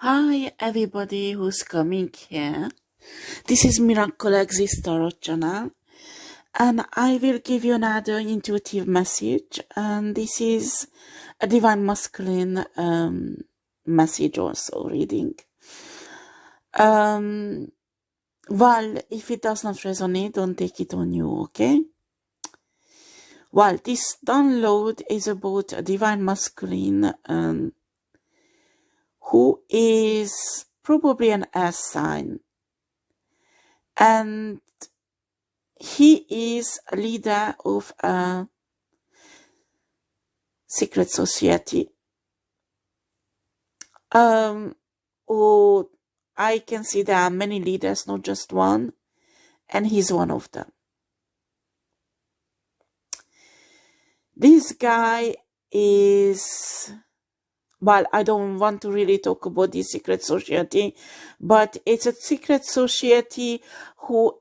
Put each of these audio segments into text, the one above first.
Hi everybody who's coming here. This is Miraclexistetarot channel and I will give you another intuitive message, and this is a divine masculine message also reading. Well, if it does not resonate, don't take it on you, okay? Well, this download is about a divine masculine who is probably an air sign, and he is a leader of a secret society. Or I can see there are many leaders, not just one, and he's one of them. This guy is, well, I don't want to really talk about this secret society, but it's a secret society who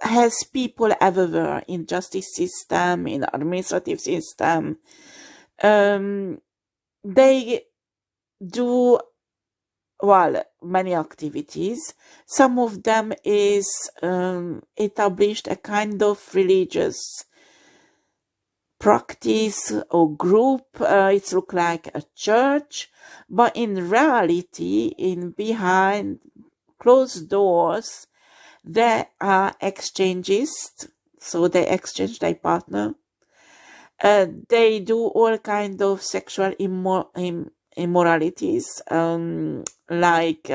has people everywhere in justice system, in administrative system. They do, well, many activities. Some of them is established a kind of religious practice or group. It looks like a church, but in reality, in behind closed doors, there are exchanges, so they exchange their partner. They do all kind of sexual immoralities, like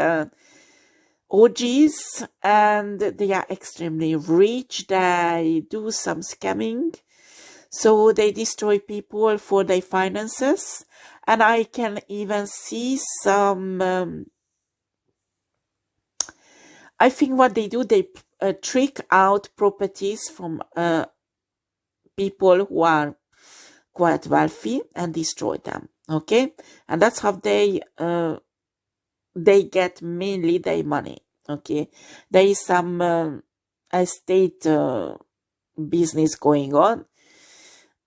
orgies, and they are extremely rich. They do some scamming, so they destroy people for their finances. And I can even see some, I think what they do, they trick out properties from people who are quite wealthy and destroy them. Okay, and that's how they get mainly their money. Okay, there is some estate business going on,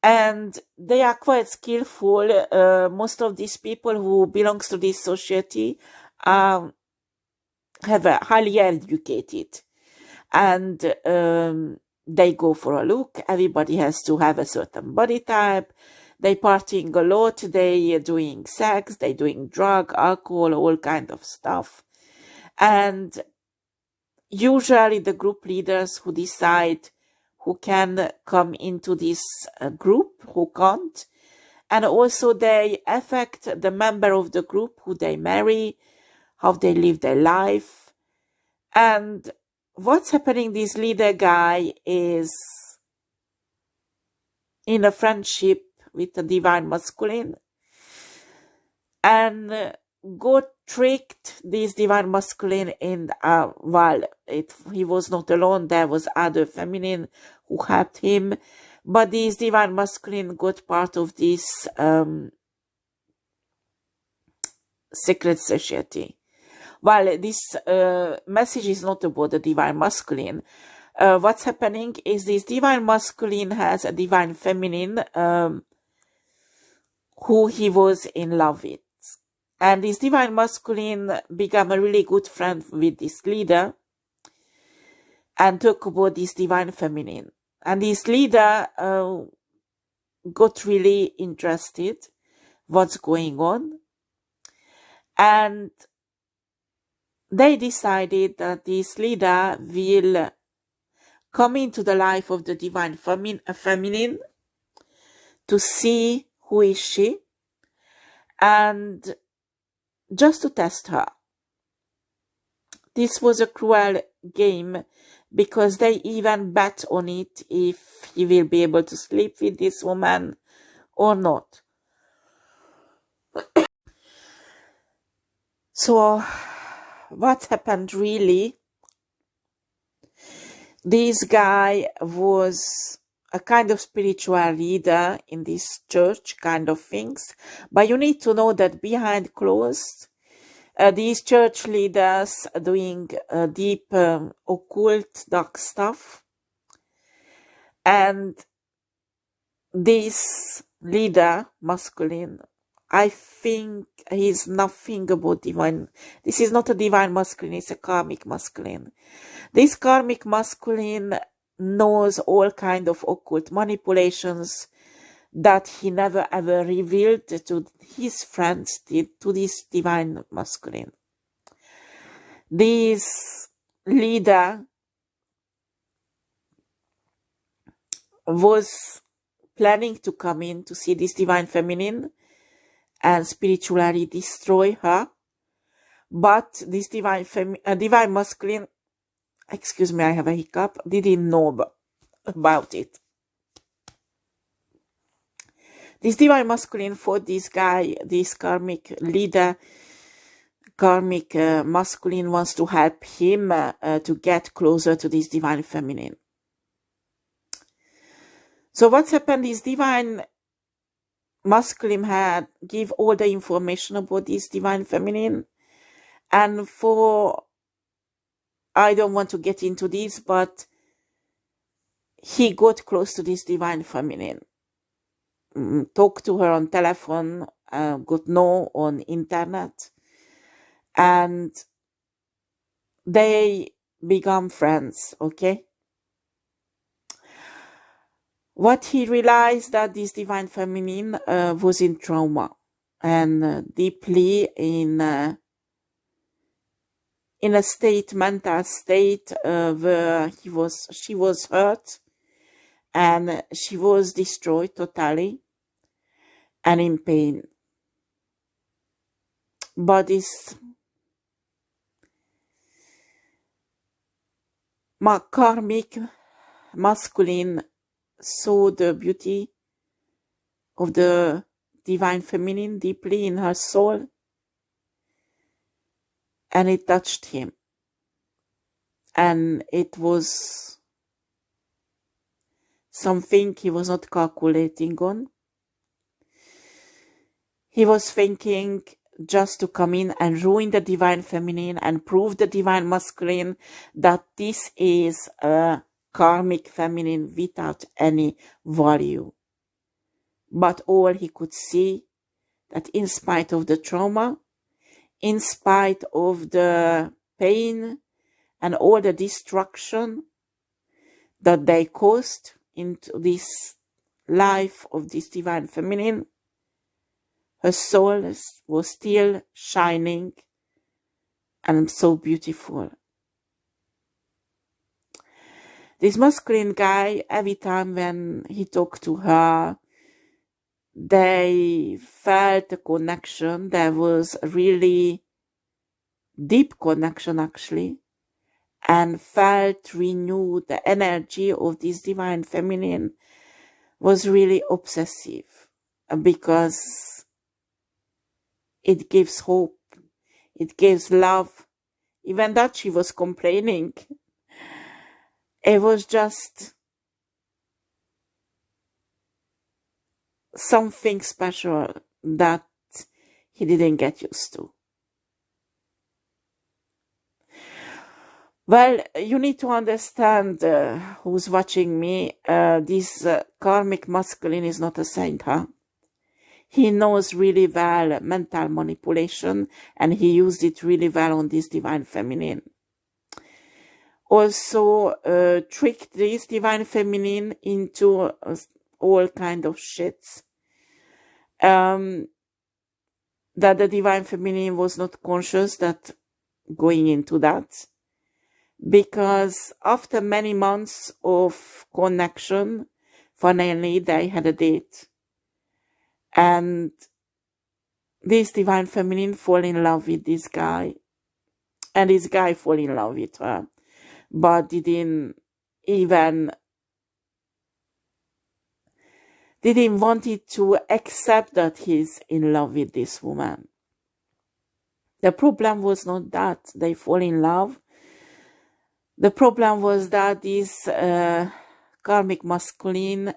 and they are quite skillful. Most of these people who belongs to this society have a highly educated, and they go for a look. Everybody has to have a certain body type. They partying a lot. They doing sex. They doing drug, alcohol, all kind of stuff. And usually the group leaders who decide who can come into this group, who can't. And also they affect the member of the group, who they marry, how they live their life. And what's happening, this leader guy is in a friendship with the divine masculine, and God tricked this divine masculine in, he was not alone, there was other feminine who helped him, but this divine masculine got part of this secret society. Well, this message is not about the divine masculine. What's happening is this divine masculine has a divine feminine who he was in love with. And this divine masculine became a really good friend with this leader and talk about this divine feminine. And this leader got really interested what's going on. And they decided that this leader will come into the life of the divine feminine to see who is she, and just to test her. This was a cruel game, because they even bet on it if he will be able to sleep with this woman or not. So what happened really? This guy was a kind of spiritual leader in this church kind of things. But you need to know that behind closed, these church leaders are doing deep occult dark stuff. And this leader, masculine, I think he's nothing about divine. This is not a divine masculine, it's a karmic masculine. This karmic masculine knows all kind of occult manipulations that he never ever revealed to his friends, to this divine masculine. This leader was planning to come in to see this divine feminine and spiritually destroy her, but this divine masculine, excuse me, I have a hiccup, didn't know about it. This divine masculine thought this guy, this karmic leader, karmic masculine wants to help him to get closer to this divine feminine. So what's happened is divine masculine had give all the information about this divine feminine, and I don't want to get into this, but he got close to this divine feminine, talked to her on telephone, got know on internet, and they become friends, okay? What he realized that this divine feminine was in trauma and deeply in a mental state where she was hurt and she was destroyed totally and in pain. But this karmic masculine saw the beauty of the divine feminine deeply in her soul, and it touched him, and it was something he was not calculating on. He was thinking just to come in and ruin the divine feminine and prove the divine masculine that this is a karmic feminine without any value. But all he could see, that in spite of the trauma, in spite of the pain and all the destruction that they caused into this life of this divine feminine, her soul was still shining and so beautiful. This masculine guy, every time when he talked to her, they felt a connection. There was a really deep connection actually, and felt renewed. The energy of this divine feminine was really obsessive because it gives hope, it gives love. Even that she was complaining, it was just something special that he didn't get used to. Well, you need to understand, who's watching me, this karmic masculine is not a saint, huh? He knows really well mental manipulation, and he used it really well on this divine feminine. Also tricked this divine feminine into all kind of shits. That the divine feminine was not conscious that going into that. Because after many months of connection, finally they had a date. And this divine feminine fall in love with this guy. And this guy fall in love with her. But didn't wanted to accept that he's in love with this woman. The problem was not that they fall in love. The problem was that this karmic masculine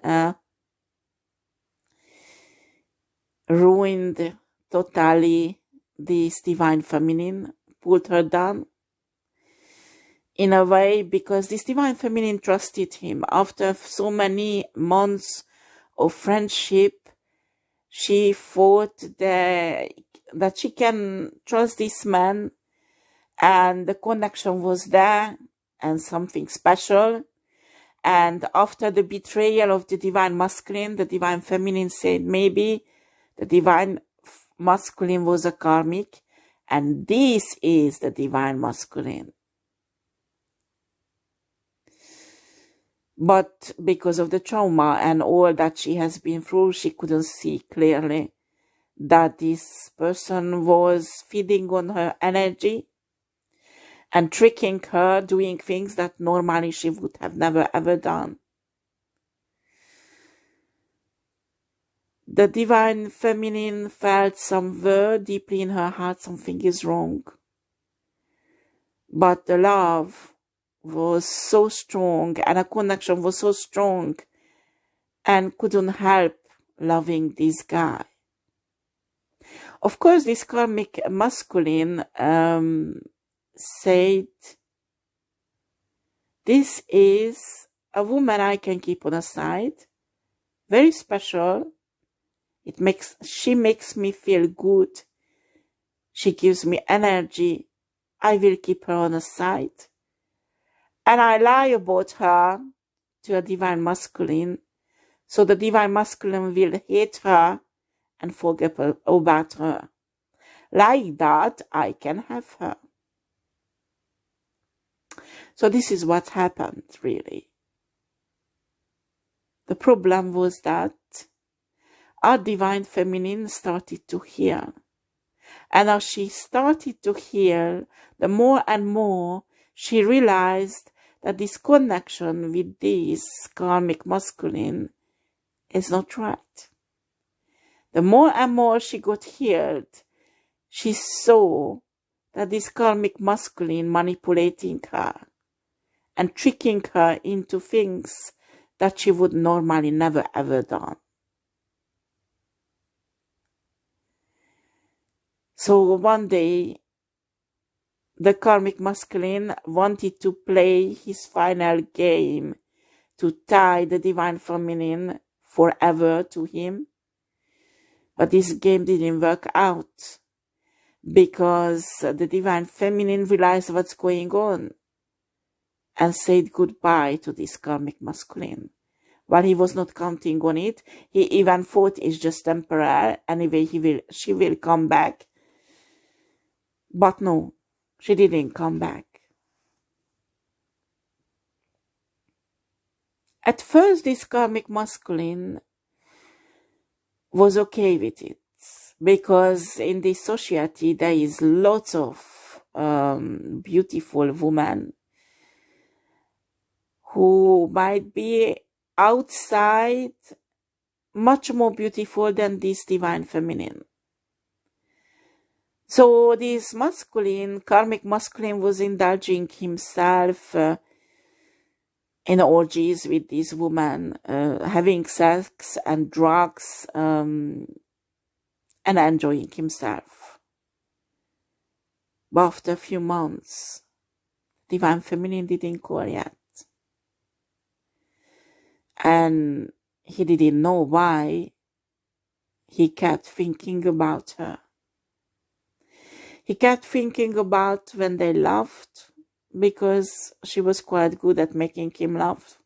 ruined totally this divine feminine, pulled her down in a way, because this divine feminine trusted him. After so many months of friendship, she thought that she can trust this man, and the connection was there and something special. And after the betrayal of the divine masculine, the divine feminine said maybe the divine masculine was a karmic, and this is the divine masculine. But because of the trauma and all that she has been through, she couldn't see clearly that this person was feeding on her energy and tricking her, doing things that normally she would have never ever done. The divine feminine felt somewhere deeply in her heart something is wrong. But the love was so strong and a connection was so strong and couldn't help loving this guy. Of course, this karmic masculine said, this is a woman I can keep on a side, very special. She makes me feel good. She gives me energy. I will keep her on a side. And I lie about her to a divine masculine, so the divine masculine will hate her and forget about her. Like that, I can have her. So this is what happened, really. The problem was that our divine feminine started to heal. And as she started to heal, the more and more she realized that this connection with this karmic masculine is not right. The more and more she got healed, she saw that this karmic masculine manipulating her and tricking her into things that she would normally never ever done. So one day, the karmic masculine wanted to play his final game to tie the divine feminine forever to him. But this game didn't work out because the divine feminine realized what's going on and said goodbye to this karmic masculine. While he was not counting on it, he even thought it's just temporary. Anyway, she will come back. But no, she didn't come back. At first, this karmic masculine was okay with it, because in this society there is lots of beautiful women who might be outside much more beautiful than this divine feminine. So this karmic masculine was indulging himself in orgies with these women, having sex and drugs, and enjoying himself. But after a few months, divine feminine didn't call yet. And he didn't know why. He kept thinking about her. He kept thinking about when they loved, because she was quite good at making him laugh.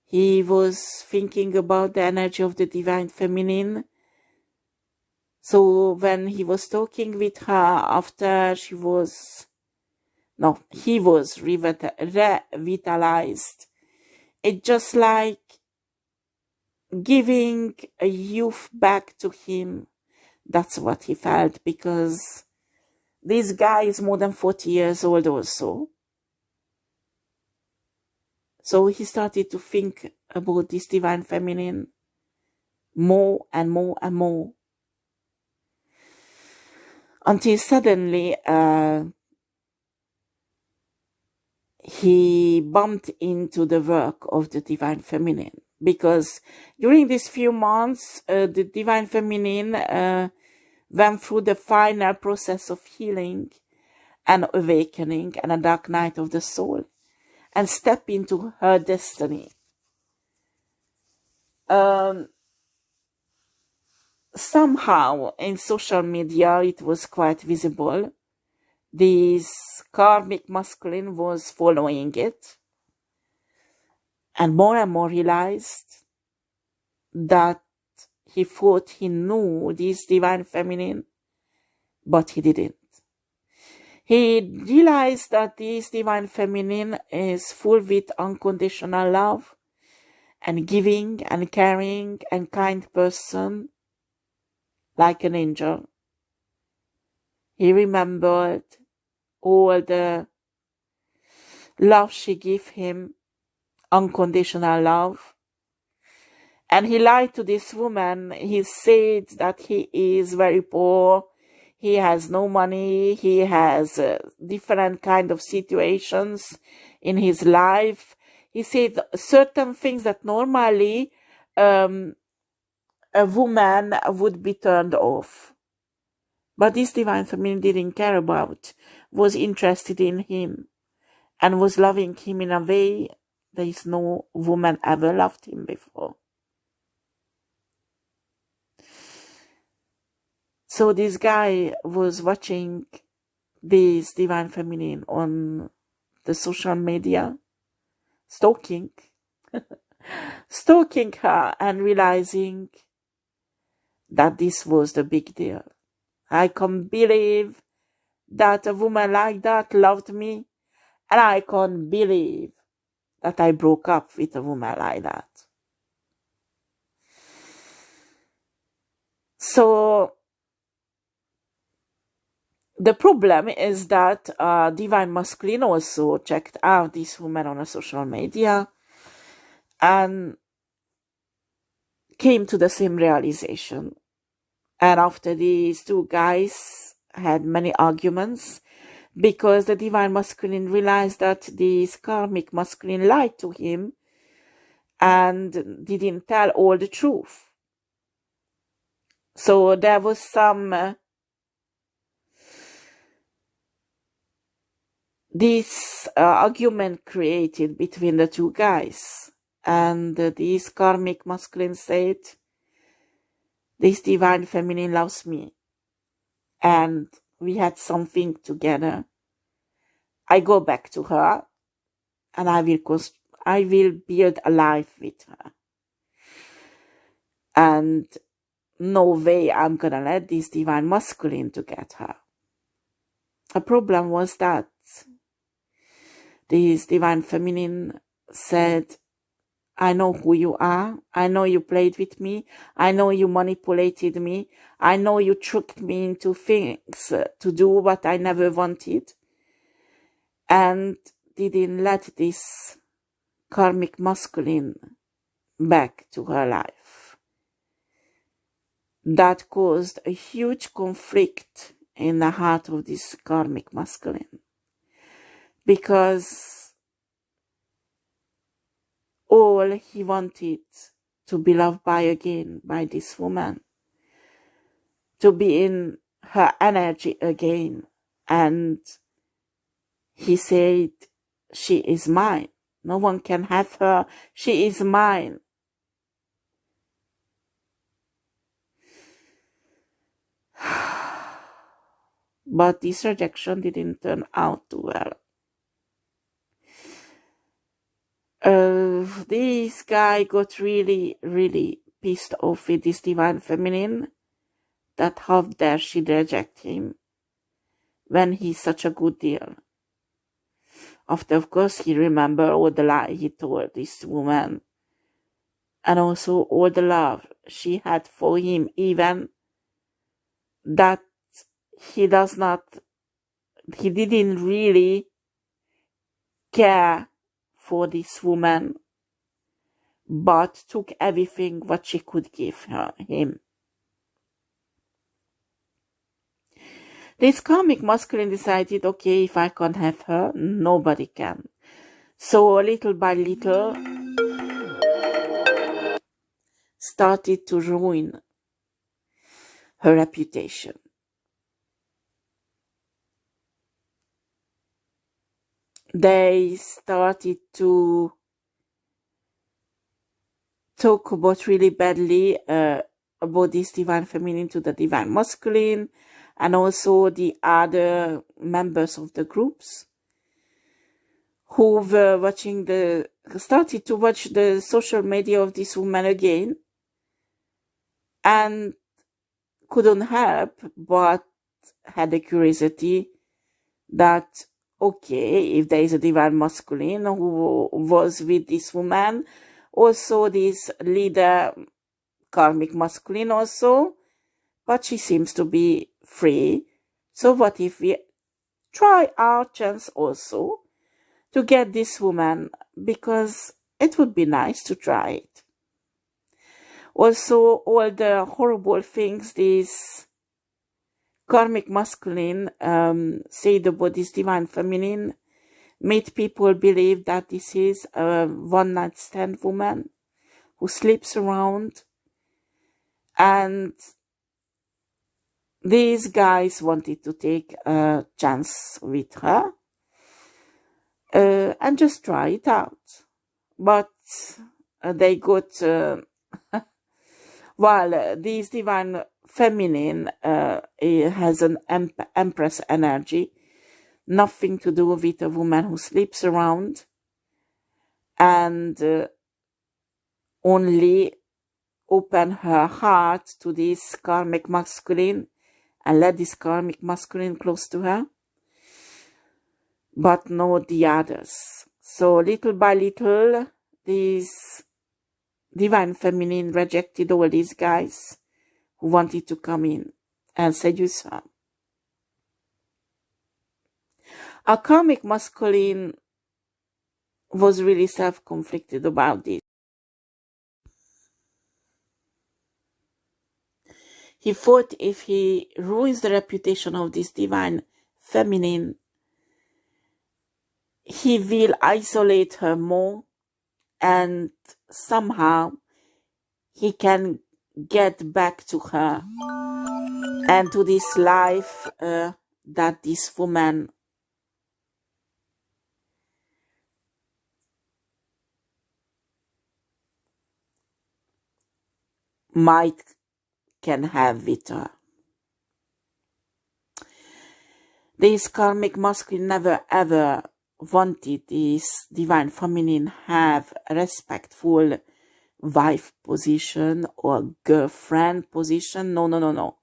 He was thinking about the energy of the divine feminine. So when he was talking with her after he was revitalized. It's just like giving a youth back to him. That's what he felt, because this guy is more than 40 years old also. So he started to think about this divine feminine more and more and more. Until suddenly he bumped into the work of the divine feminine. Because during these few months, the divine feminine went through the final process of healing and awakening and a dark night of the soul, and stepped into her destiny. somehow in social media it was quite visible. This karmic masculine was following it, and more realized that he thought he knew this divine feminine, but he didn't. He realized that this divine feminine is full with unconditional love and giving and caring and kind person, like an angel. He remembered all the love she gave him, unconditional love. And he lied to this woman. He said that he is very poor, he has no money, he has different kind of situations in his life. He said certain things that normally a woman would be turned off. But this divine feminine didn't care about, was interested in him, and was loving him in a way there is no woman ever loved him before. So this guy was watching this divine feminine on the social media, stalking her, and realizing that this was the big deal. I can't believe that a woman like that loved me, and I can't believe that I broke up with a woman like that. So the problem is that divine masculine also checked out this woman on a social media and came to the same realization. And after these two guys had many arguments, because the divine masculine realized that this karmic masculine lied to him and didn't tell all the truth. So there was some this argument created between the two guys, and this karmic masculine said, this divine feminine loves me and we had something together. I go back to her and I will build a life with her, and no way I'm gonna let this divine masculine to get her. The problem was that this divine feminine said, I know who you are. I know you played with me. I know you manipulated me. I know you tricked me into things to do what I never wanted, and didn't let this karmic masculine back to her life. That caused a huge conflict in the heart of this karmic masculine, because all he wanted to be loved by this woman, to be in her energy again. And he said, she is mine. No one can have her. She is mine. But this rejection didn't turn out too well. This guy got really pissed off with this divine feminine, that how dare she reject him when he's such a good deal. After, of course, he remembered all the lie he told this woman, and also all the love she had for him, even that he didn't really care for this woman, but took everything what she could give him. This karmic masculine decided, okay, if I can't have her, nobody can. So little by little started to ruin her reputation. They started to talk about really badly about this divine feminine to the divine masculine, and also the other members of the groups who were started to watch the social media of this woman again, and couldn't help but had a curiosity that, okay, if there is a divine masculine who was with this woman, also this leader karmic masculine also, but she seems to be free. So what if we try our chance also to get this woman, because it would be nice to try it. Also, all the horrible things this karmic masculine said about this divine feminine made people believe that this is a one-night stand woman who sleeps around, and these guys wanted to take a chance with her and just try it out. But they got while this divine feminine has an empress energy, nothing to do with a woman who sleeps around, and only open her heart to this karmic masculine and let this karmic masculine close to her, but not the others. So little by little, this divine feminine rejected all these guys who wanted to come in and seduce her. Our karmic masculine was really self-conflicted about this. He thought if he ruins the reputation of this divine feminine, he will isolate her more, and somehow he can get back to her and to this life that this woman can have with her. This karmic masculine never ever wanted this divine feminine have a respectful wife position or girlfriend position. No.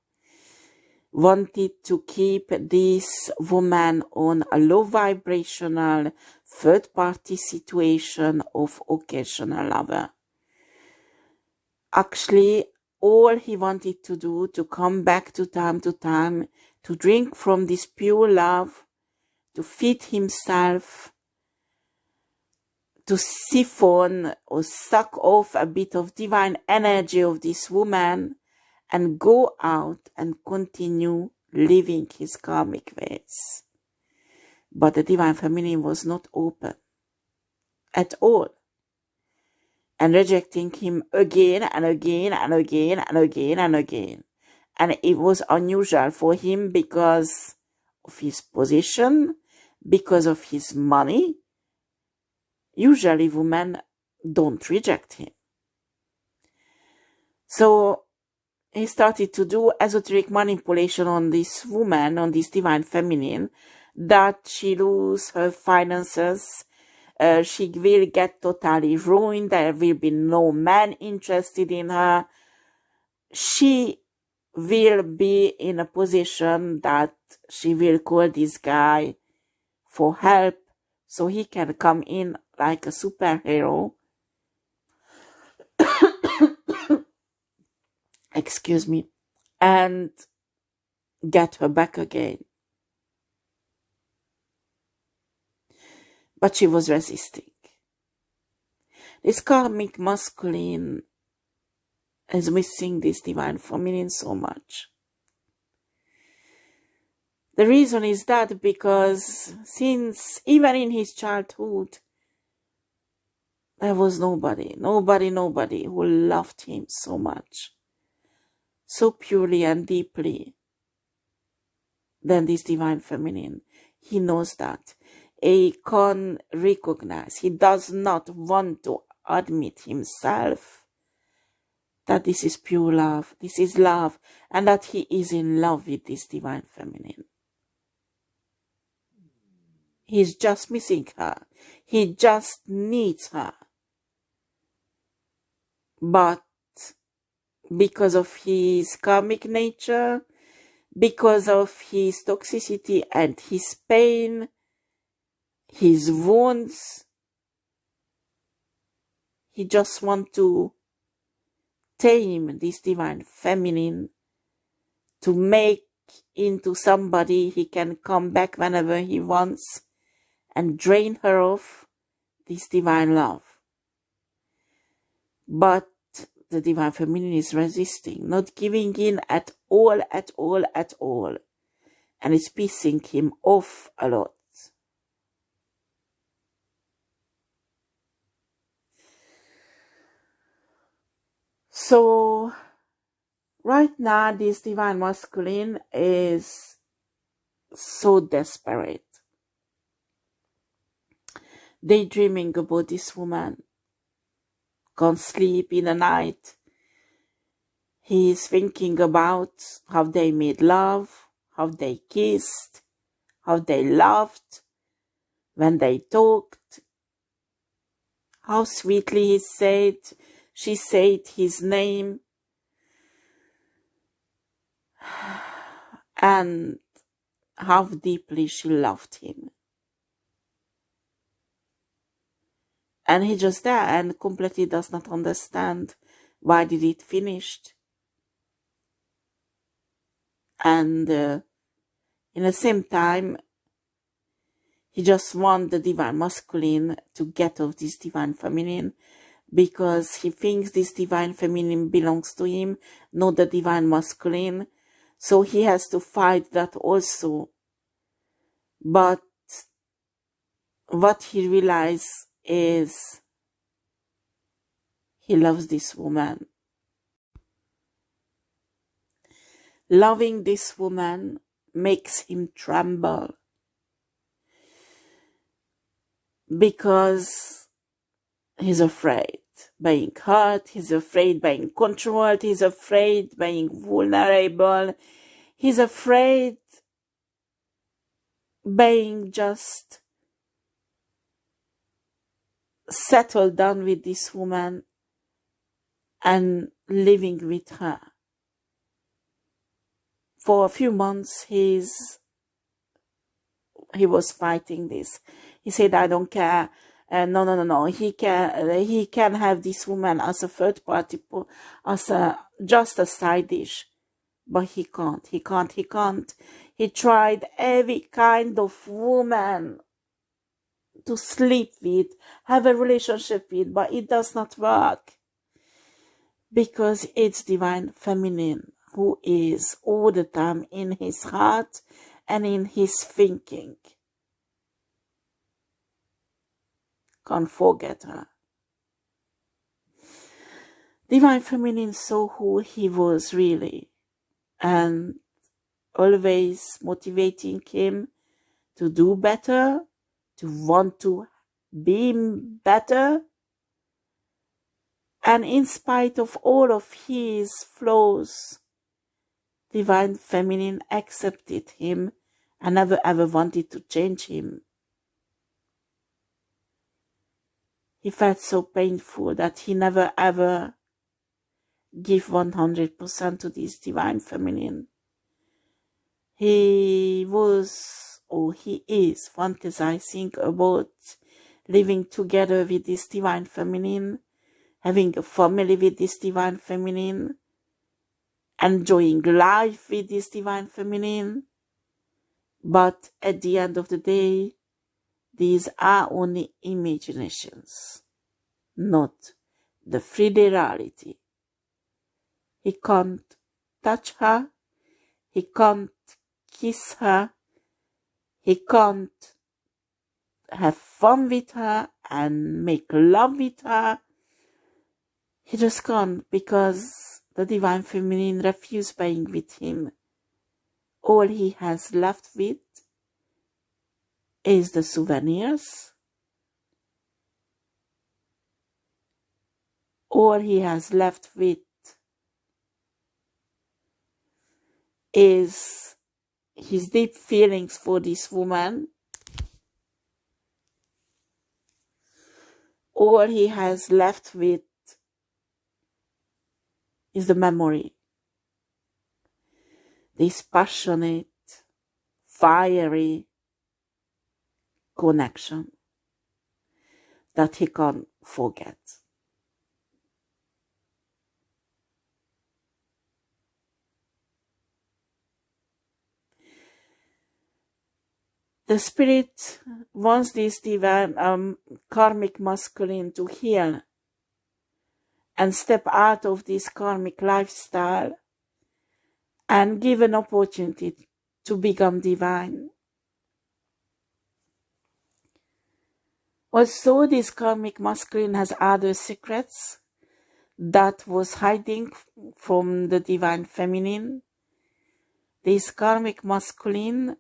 Wanted to keep this woman on a low vibrational third party situation of occasional lover. Actually, all he wanted to do to come back to time, to drink from this pure love, to feed himself, to siphon or suck off a bit of divine energy of this woman and go out and continue living his karmic ways. But the divine feminine was not open at all, and rejecting him again and again and again and again and again. And it was unusual for him because of his position, because of his money. Usually women don't reject him. So he started to do esoteric manipulation on this woman, on this divine feminine, that she lose her finances, she will get totally ruined, there will be no man interested in her, she will be in a position that she will call this guy for help so he can come in like a superhero. Excuse me. And get her back again. But she was resisting. This karmic masculine is missing this divine feminine so much. The reason is that because since even in his childhood, there was nobody who loved him so much, so purely and deeply than this divine feminine. He knows that. He can recognize. He does not want to admit himself that this is pure love, this is love, and that he is in love with this divine feminine. He's just missing her. He just needs her. But because of his karmic nature, because of his toxicity and his pain, his wounds, he just wants to tame this divine feminine to make into somebody he can come back whenever he wants and drain her of this divine love. But the divine feminine is resisting, not giving in at all, and it's pissing him off a lot. So right now this divine masculine is so desperate, daydreaming about this woman, can't sleep in the night. He's thinking about how they made love, how they kissed, how they laughed, when they talked, how sweetly she said his name, and how deeply she loved him. And he just there and completely does not understand why did it finished. And in the same time, he just wants the divine masculine to get off this divine feminine, because he thinks this divine feminine belongs to him, not the divine masculine. So he has to fight that also. But what he realizes is he loves this woman. Loving this woman makes him tremble, because he's afraid being hurt, he's afraid being controlled, he's afraid being vulnerable, he's afraid being just settled down with this woman and living with her. For a few months he was fighting this. He said, I don't care. No. He can have this woman as a third party, just a side dish. But he can't. He tried every kind of woman to sleep with, have a relationship with, but it does not work. Because it's divine feminine who is all the time in his heart and in his thinking. Can't forget her. Divine feminine saw who he was really, and always motivating him to do better, to want to be better. And in spite of all of his flaws, divine feminine accepted him and never ever wanted to change him. He felt so painful that he never ever gave 100% to this divine feminine. He was, or he is, fantasizing about living together with this divine feminine, having a family with this divine feminine, enjoying life with this divine feminine. But at the end of the day, these are only imaginations, not the 3D reality. He can't touch her, he can't kiss her, he can't have fun with her and make love with her. He just can't, because the divine feminine refused being with him. All he has left with is the souvenirs. All he has left with is his deep feelings for this woman. All he has left with is the memory. This passionate, fiery connection that he can't forget. The spirit wants this divine karmic masculine to heal and step out of this karmic lifestyle and give an opportunity to become divine. Also, this karmic masculine has other secrets that was hiding from the divine feminine. This karmic masculine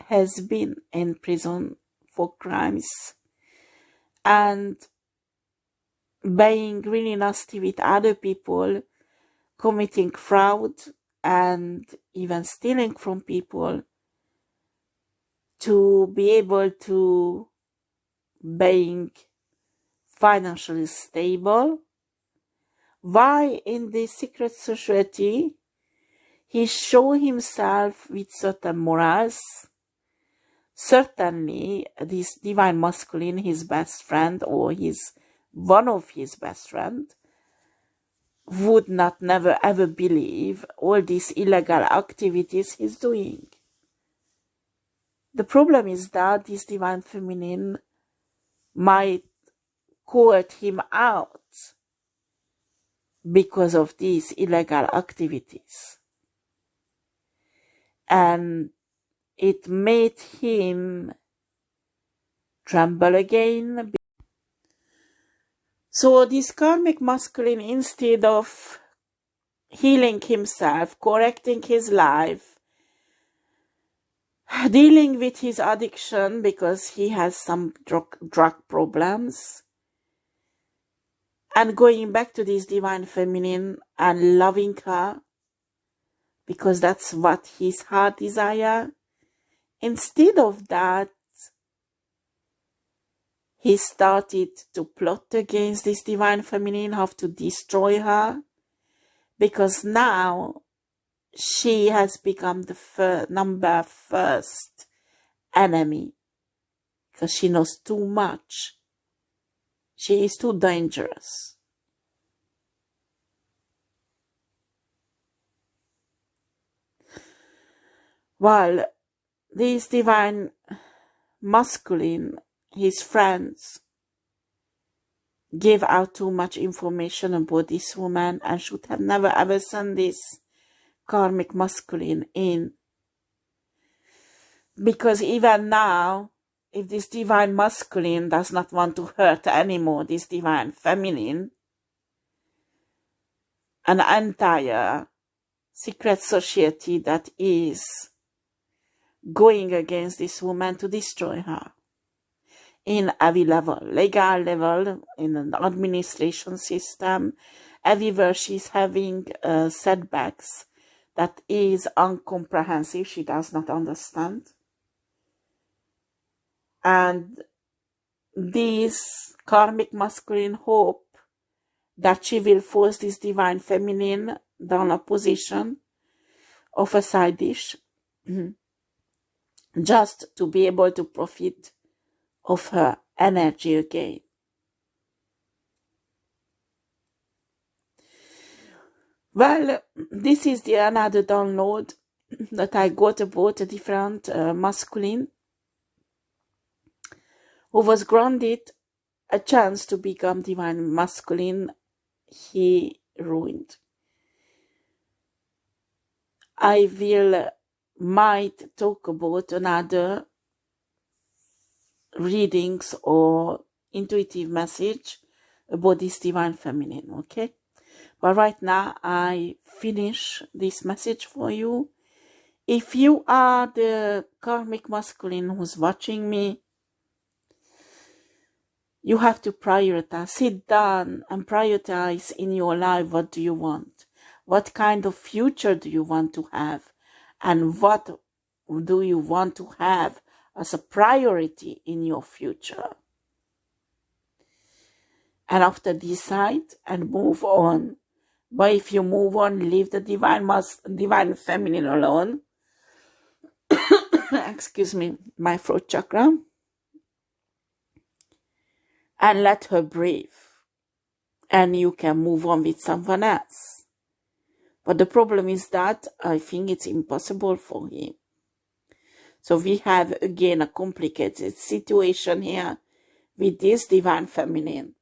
has been in prison for crimes and being really nasty with other people, committing fraud and even stealing from people to be able to being financially stable. Why in this secret society he show himself with certain morals. Certainly this divine masculine, his best friend or one of his best friend, would not never ever believe all these illegal activities he's doing. The problem is that this divine feminine might court him out because of these illegal activities. And it made him tremble again. So this karmic masculine, instead of healing himself, correcting his life, dealing with his addiction because he has some drug problems, and going back to this divine feminine and loving her because that's what his heart desires, instead of that, he started to plot against this divine feminine, how to destroy her, because now she has become the number first enemy, because she knows too much. She is too dangerous. While this divine masculine, his friends, gave out too much information about this woman and should have never ever sent this karmic masculine in. Because even now, if this divine masculine does not want to hurt anymore this divine feminine, an entire secret society that is going against this woman to destroy her in every level, legal level, in an administration system, everywhere she's having setbacks that is incomprehensible, she does not understand. And this karmic masculine hope that she will force this divine feminine down a position of a side dish just to be able to profit of her energy again. Well, this is another download that I got about a different masculine who was granted a chance to become divine masculine. He ruined. I might talk about another readings or intuitive message about this divine feminine, okay? But right now I finish this message for you. If you are the karmic masculine who's watching me, you have to prioritize, sit down and prioritize in your life. What do you want? What kind of future do you want to have? And what do you want to have as a priority in your future? And after decide and move on. But if you move on, leave the divine feminine alone. Excuse me, my throat chakra. And let her breathe. And you can move on with someone else. But the problem is that I think it's impossible for him. So we have again a complicated situation here with this divine feminine.